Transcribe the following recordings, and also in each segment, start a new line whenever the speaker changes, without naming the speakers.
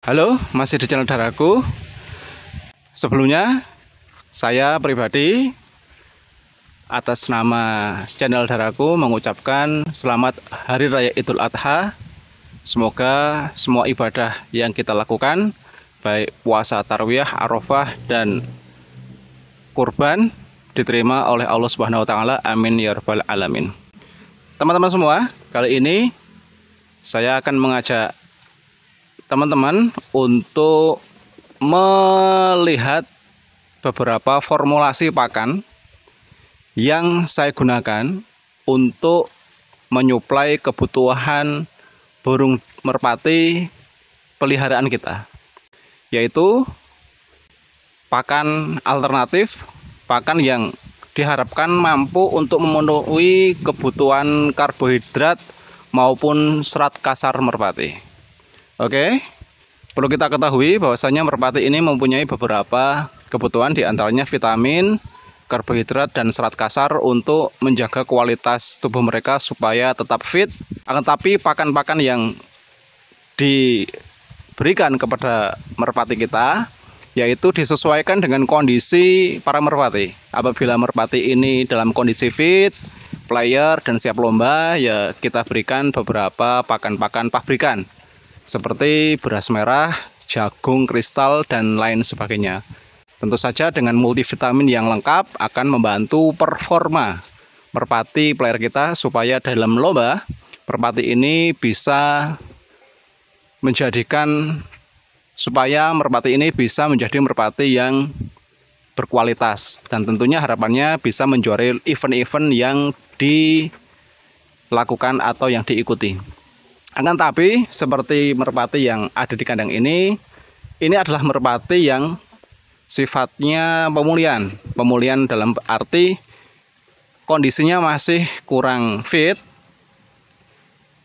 Halo, masih di channel Daraku. Sebelumnya, saya pribadi atas nama channel Daraku mengucapkan selamat Hari Raya Idul Adha. Semoga semua ibadah yang kita lakukan, baik puasa Tarawih, Arafah, dan kurban, diterima oleh Allah Subhanahu wa Ta'ala. Amin ya Rabbal 'Alamin. Teman-teman semua, kali ini saya akan mengajak teman-teman untuk melihat beberapa formulasi pakan yang saya gunakan untuk menyuplai kebutuhan burung merpati peliharaan kita, yaitu pakan alternatif, pakan yang diharapkan mampu untuk memenuhi kebutuhan karbohidrat maupun serat kasar merpati. Oke, perlu kita ketahui bahwasanya merpati ini mempunyai beberapa kebutuhan, diantaranya vitamin, karbohidrat, dan serat kasar untuk menjaga kualitas tubuh mereka supaya tetap fit. Akan tapi pakan-pakan yang diberikan kepada merpati kita yaitu disesuaikan dengan kondisi para merpati. Apabila merpati ini dalam kondisi fit, player, dan siap lomba, ya kita berikan beberapa pakan-pakan pabrikan seperti beras merah, jagung kristal, dan lain sebagainya. Tentu saja dengan multivitamin yang lengkap akan membantu performa merpati player kita supaya dalam lomba merpati ini bisa menjadi merpati yang berkualitas, dan tentunya harapannya bisa menjuarai event-event yang dilakukan atau yang diikuti. Akan tapi seperti merpati yang ada di kandang ini adalah merpati yang sifatnya pemulihan dalam arti kondisinya masih kurang fit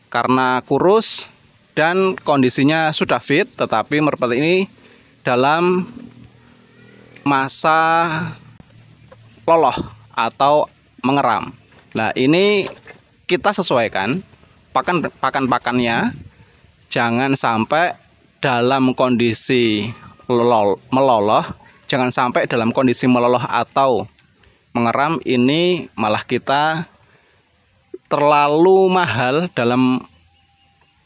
karena kurus, dan kondisinya sudah fit tetapi merpati ini dalam masa loloh atau mengeram. Nah, ini kita sesuaikan pakan-pakannya, jangan sampai dalam kondisi meloloh, jangan sampai dalam kondisi meloloh atau mengeram. Ini malah kita terlalu mahal dalam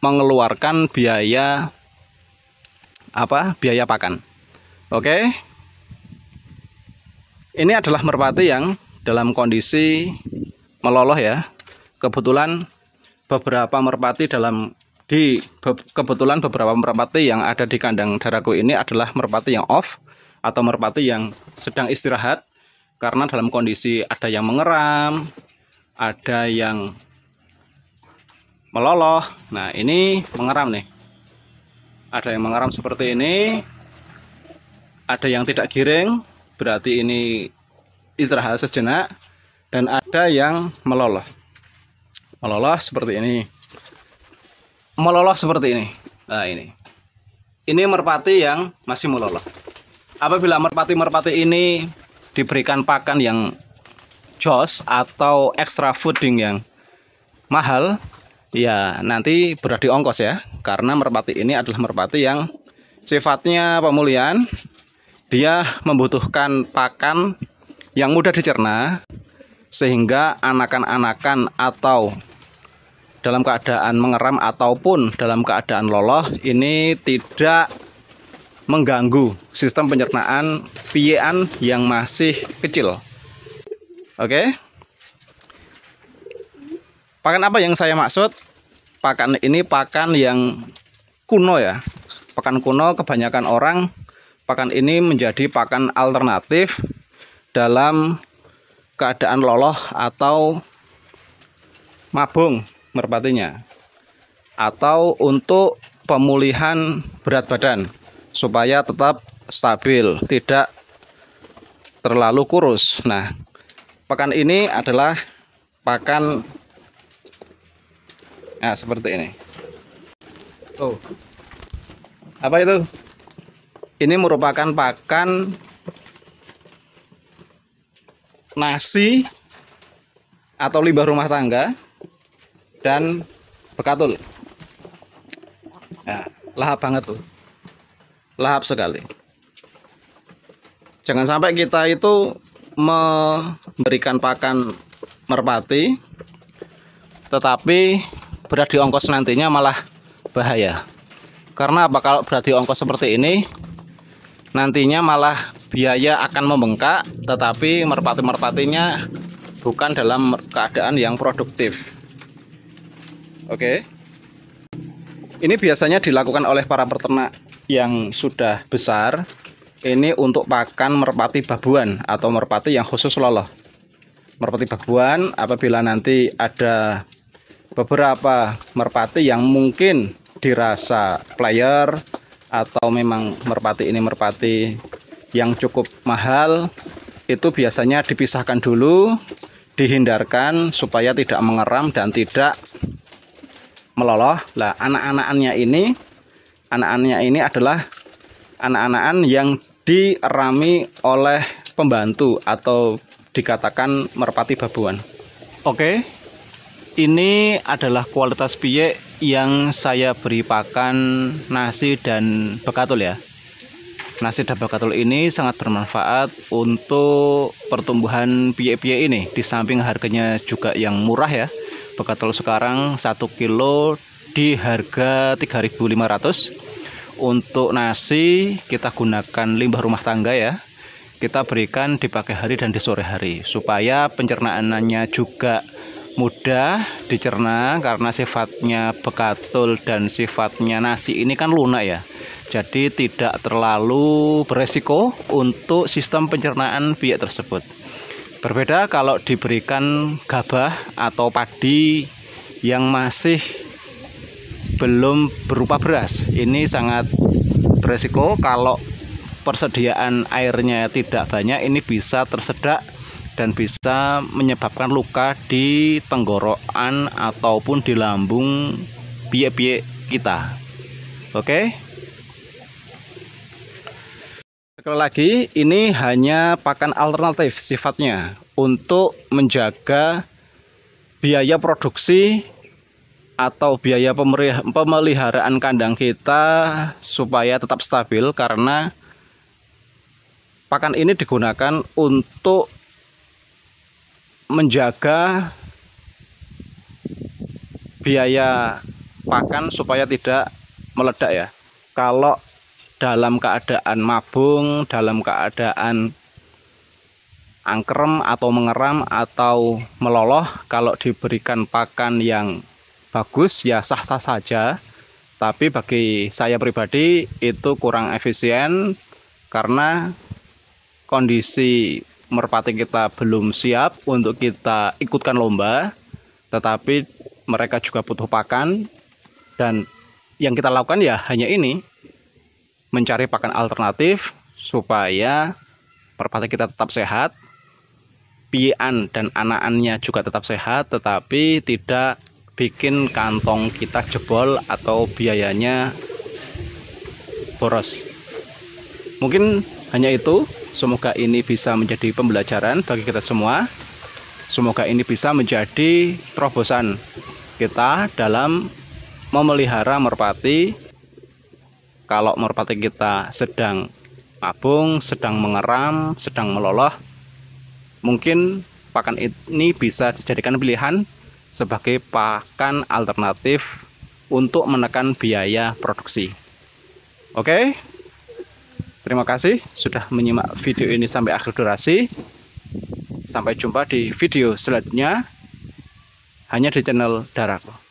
mengeluarkan biaya pakan. Oke, ini adalah merpati yang dalam kondisi meloloh ya. Kebetulan beberapa merpati yang ada di kandang Daraku ini adalah merpati yang off atau merpati yang sedang istirahat, karena dalam kondisi ada yang mengeram, ada yang meloloh. Nah, ini mengeram nih, ada yang mengeram seperti ini, ada yang tidak giring, berarti ini istirahat sejenak, dan ada yang meloloh seperti ini, Nah, ini merpati yang masih meloloh. Apabila merpati ini diberikan pakan yang jos atau extra fooding yang mahal, ya nanti berat di ongkos ya, karena merpati ini adalah merpati yang sifatnya pemulihan. Dia membutuhkan pakan yang mudah dicerna, sehingga anakan-anakan atau dalam keadaan mengeram ataupun dalam keadaan loloh ini tidak mengganggu sistem pencernaan piyean yang masih kecil. Oke, pakan apa yang saya maksud? Pakan ini pakan yang kuno ya, pakan kuno. Kebanyakan orang pakan ini menjadi pakan alternatif dalam keadaan loloh atau mabung merpatinya, atau untuk pemulihan berat badan supaya tetap stabil, tidak terlalu kurus. Nah, pakan ini adalah pakan seperti ini. Oh, apa itu? Ini merupakan pakan nasi atau limbah rumah tangga dan bekatul. Nah, lahap banget tuh. lahap sekali. Jangan sampai kita itu memberikan pakan merpati tetapi berat di ongkos nantinya malah bahaya. Karena apa? Kalau berat di ongkos seperti ini, nantinya malah biaya akan membengkak, tetapi merpati-merpatinya bukan dalam keadaan yang produktif. Oke. Ini biasanya dilakukan oleh para peternak yang sudah besar. Ini untuk pakan merpati babuan atau merpati yang khusus loloh. Merpati babuan, apabila nanti ada beberapa merpati yang mungkin dirasa player atau memang merpati ini merpati yang cukup mahal, itu biasanya dipisahkan dulu, dihindarkan supaya tidak mengeram dan tidak meloloh. Lah, anak-anaknya ini adalah anak-anakan yang dirami oleh pembantu atau dikatakan merpati babuan. Oke, ini adalah kualitas piyek yang saya beri pakan nasi dan bekatul ya. Nasi dan bekatul ini sangat bermanfaat untuk pertumbuhan piyek-piyek ini. Di samping harganya juga yang murah ya. Bekatul sekarang 1 kilo di harga 3.500. Untuk nasi kita gunakan limbah rumah tangga ya. Kita berikan di pagi hari dan di sore hari supaya pencernaannya juga mudah dicerna, karena sifatnya bekatul dan sifatnya nasi ini kan lunak ya. Jadi tidak terlalu beresiko untuk sistem pencernaan piyek tersebut. Berbeda kalau diberikan gabah atau padi yang masih belum berupa beras. Ini sangat beresiko kalau persediaan airnya tidak banyak, ini bisa tersedak dan bisa menyebabkan luka di tenggorokan ataupun di lambung piyek-piyek kita. Oke. Sekali lagi, ini hanya pakan alternatif sifatnya untuk menjaga biaya produksi atau biaya pemeliharaan kandang kita supaya tetap stabil, karena pakan ini digunakan untuk menjaga biaya pakan supaya tidak meledak ya. Kalau dalam keadaan mabung, dalam keadaan angkrem atau mengeram atau meloloh, kalau diberikan pakan yang bagus ya sah-sah saja. Tapi bagi saya pribadi itu kurang efisien karena kondisi merpati kita belum siap untuk kita ikutkan lomba, tetapi mereka juga butuh pakan, dan yang kita lakukan ya hanya ini, mencari pakan alternatif supaya merpati kita tetap sehat, pian dan anak-anaknya juga tetap sehat, tetapi tidak bikin kantong kita jebol atau biayanya boros. Mungkin hanya itu. Semoga ini bisa menjadi pembelajaran bagi kita semua. Semoga ini bisa menjadi terobosan kita dalam memelihara merpati. Kalau merpati kita sedang mabung, sedang mengeram, sedang meloloh, mungkin pakan ini bisa dijadikan pilihan sebagai pakan alternatif untuk menekan biaya produksi. Oke. Terima kasih sudah menyimak video ini sampai akhir durasi. Sampai jumpa di video selanjutnya hanya di channel Daraku.